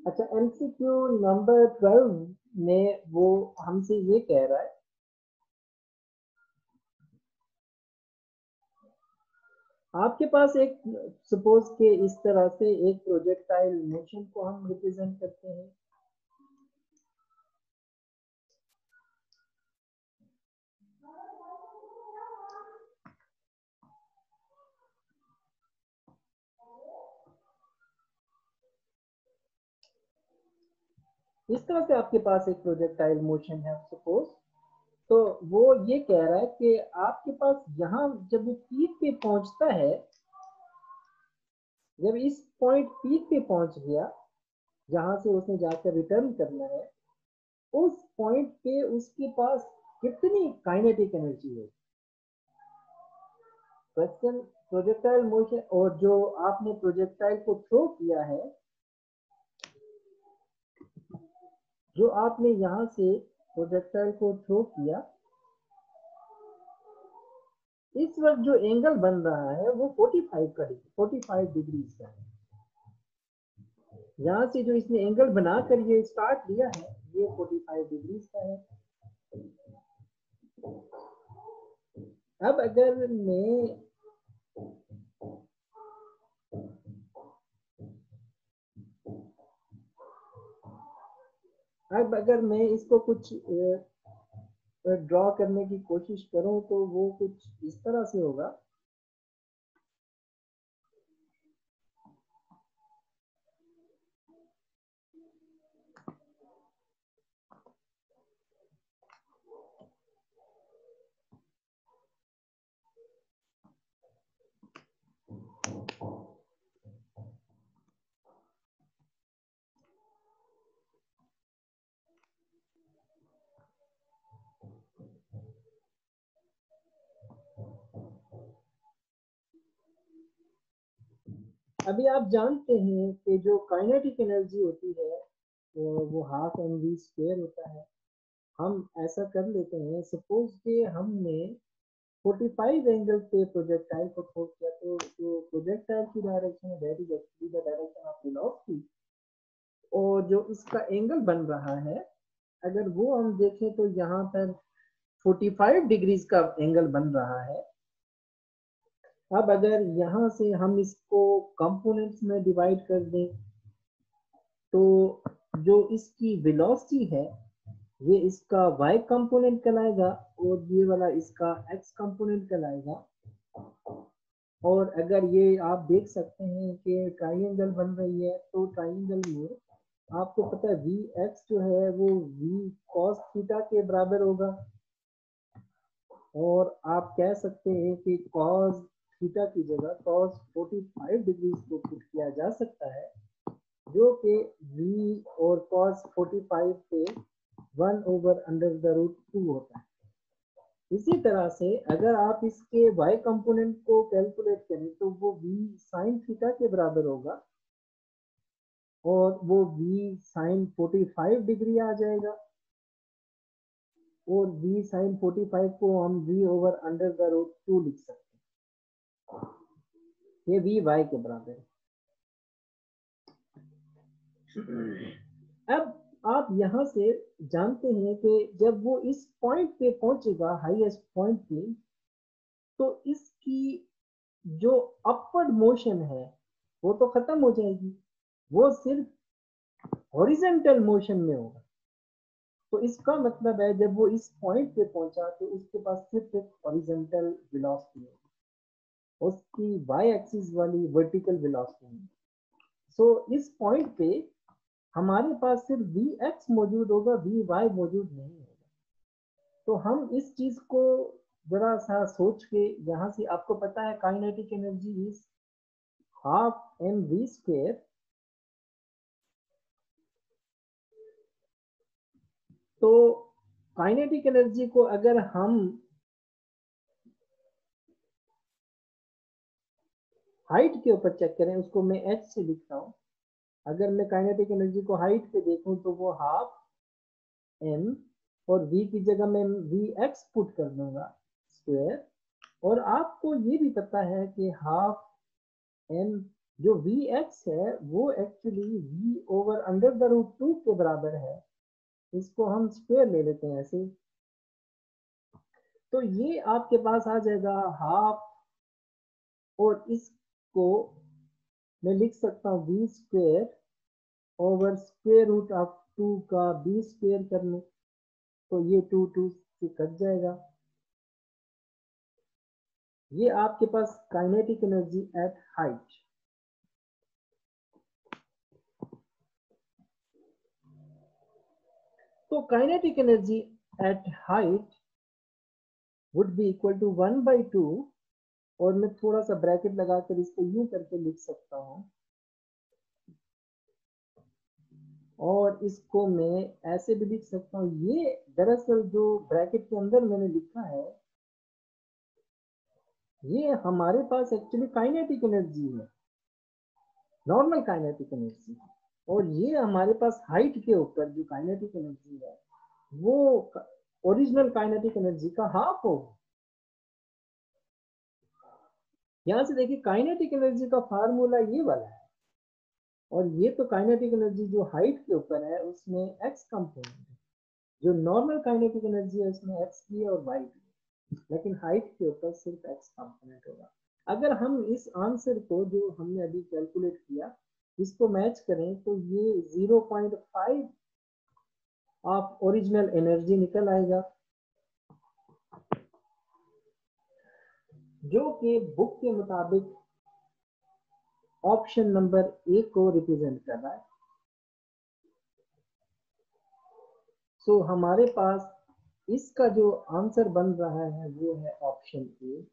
अच्छा, MCQ number 12 में वो हमसे ये कह रहा है, आपके पास एक, सपोज के इस तरह से एक प्रोजेक्टाइल मोशन को हम रिप्रेजेंट करते हैं। इस तरह से आपके पास एक प्रोजेक्टाइल मोशन है सपोज। तो वो ये कह रहा है कि आपके पास यहाँ जब वो पीक पे पहुंचता है, जब इस पॉइंट पीक पे पहुंच गया जहां से उसने जाकर रिटर्न करना है, उस पॉइंट पे उसके पास कितनी काइनेटिक एनर्जी है। क्वेश्चन प्रोजेक्टाइल मोशन, और जो आपने प्रोजेक्टाइल को थ्रो किया है, जो आपने यहां से प्रोजेक्टाइल को थ्रो किया, इस वक्त जो एंगल बन रहा है वो 45 का 45 डिग्री का है। यहाँ से जो इसने एंगल बनाकर ये स्टार्ट लिया है, ये 45 डिग्री का है। अब अगर मैं इसको कुछ ड्रॉ करने की कोशिश करूं तो वो कुछ इस तरह से होगा। अभी आप जानते हैं कि जो काइनेटिक एनर्जी होती है वो हाफ एम वी स्क्वायर होता है। हम ऐसा कर लेते हैं, सपोज कि हमने 45 एंगल पे प्रोजेक्टाइल को थ्रो किया, तो जो प्रोजेक्टाइल की डायरेक्शन है that is actually the direction of velocity, और जो इसका एंगल बन रहा है अगर वो हम देखें तो यहाँ पर 45 डिग्रीज का एंगल बन रहा है। अब अगर यहाँ से हम इसको कंपोनेंट्स में डिवाइड कर दें तो जो इसकी वेलोसिटी है ये इसका y कंपोनेंट कहलाएगा, और ये वाला इसका x कंपोनेंट कहलाएगा। और अगर ये आप देख सकते हैं कि ट्राइंगल बन रही है, तो ट्राइंगल में आपको पता है वी एक्स जो है वो वी कॉस थीटा के बराबर होगा, और आप कह सकते हैं कि कॉस थीटा की जगह कॉस 45 डिग्री को पुट किया जा सकता है, जो कि वी और कॉस 45 पे 1/√2 होता है। इसी तरह से अगर आप इसके y कंपोनेंट को कैलकुलेट करें तो वो v साइन थीटा के बराबर होगा, और वो v साइन 45 डिग्री आ जाएगा, और v साइन 45 को हम v/√2 लिख सकते हैं। ये v y के बराबर है। अब आप यहां से जानते हैं कि जब वो इस पॉइंट पे पहुंचेगा हाईएस्ट पॉइंट पे, तो इसकी जो अपवर्ड मोशन है वो तो खत्म हो जाएगी, वो सिर्फ हॉरिजेंटल मोशन में होगा। तो इसका मतलब है जब वो इस पॉइंट पे पहुंचा तो उसके पास सिर्फ एक हॉरिजेंटल वेलोसिटी है, उसकी वाई एक्सिस वाली वर्टिकल वेलोसिटी है। सो इस पॉइंट पे हमारे पास सिर्फ वी एक्स मौजूद होगा, वी वाई मौजूद नहीं होगा। तो हम इस चीज को जरा सा सोच के, यहाँ से आपको पता है kinetic energy is half M V square. तो काइनेटिक एनर्जी को अगर हम हाइट के ऊपर चेक करें, उसको मैं एच से लिखता हूं। अगर मैं काइनेटिक एनर्जी को हाइट पे देखूं तो वो हाफ एम, और v की जगह मैं वी एक्स पुट कर दूंगा स्क्वायर। और आपको ये भी पता है कि हाफ एम जो Vx है वो actually V over under the root 2 के बराबर है। इसको हम स्क्वायर ले लेते हैं ऐसे। तो ये आपके पास आ जाएगा हाफ, और इसको मैं लिख सकता हूँ B square over square root of 2 का बी स्क्वायर करने, तो ये 2 2 से कट जाएगा। ये आपके पास काइनेटिक एनर्जी एट हाइट। तो kinetic energy at height would be equal to 1/2, और मैं थोड़ा सा ब्रैकेट लगाकर इसको यूं करके लिख सकता हूं, और इसको मैं ऐसे भी लिख सकता हूं। ये दरअसल जो ब्रैकेट के अंदर मैंने लिखा है, ये हमारे पास एक्चुअली काइनेटिक एनर्जी है, नॉर्मल काइनेटिक एनर्जी। और ये हमारे पास हाइट के ऊपर जो काइनेटिक एनर्जी है वो ओरिजिनल काइनेटिक एनर्जी का हाफ होगा। यहां से देखिए काइनेटिक एनर्जी का फार्मूला ये वाला है, और ये तो काइनेटिक एनर्जी जो हाइट के ऊपर है उसमें एक्स कंपोनेंट है। जो नॉर्मल काइनेटिक एनर्जी है उसमें एक्स भी है और वाई भी है, लेकिन हाइट के ऊपर सिर्फ एक्स कंपोनेंट होगा। अगर हम इस आंसर को जो हमने अभी कैलकुलेट किया इसको मैच करें तो ये 0.5 ऑफ ओरिजिनल एनर्जी निकल आएगा, जो कि बुक के मुताबिक ऑप्शन नंबर ए को रिप्रेजेंट कर रहा है। सो हमारे पास इसका जो आंसर बन रहा है वो है ऑप्शन ए।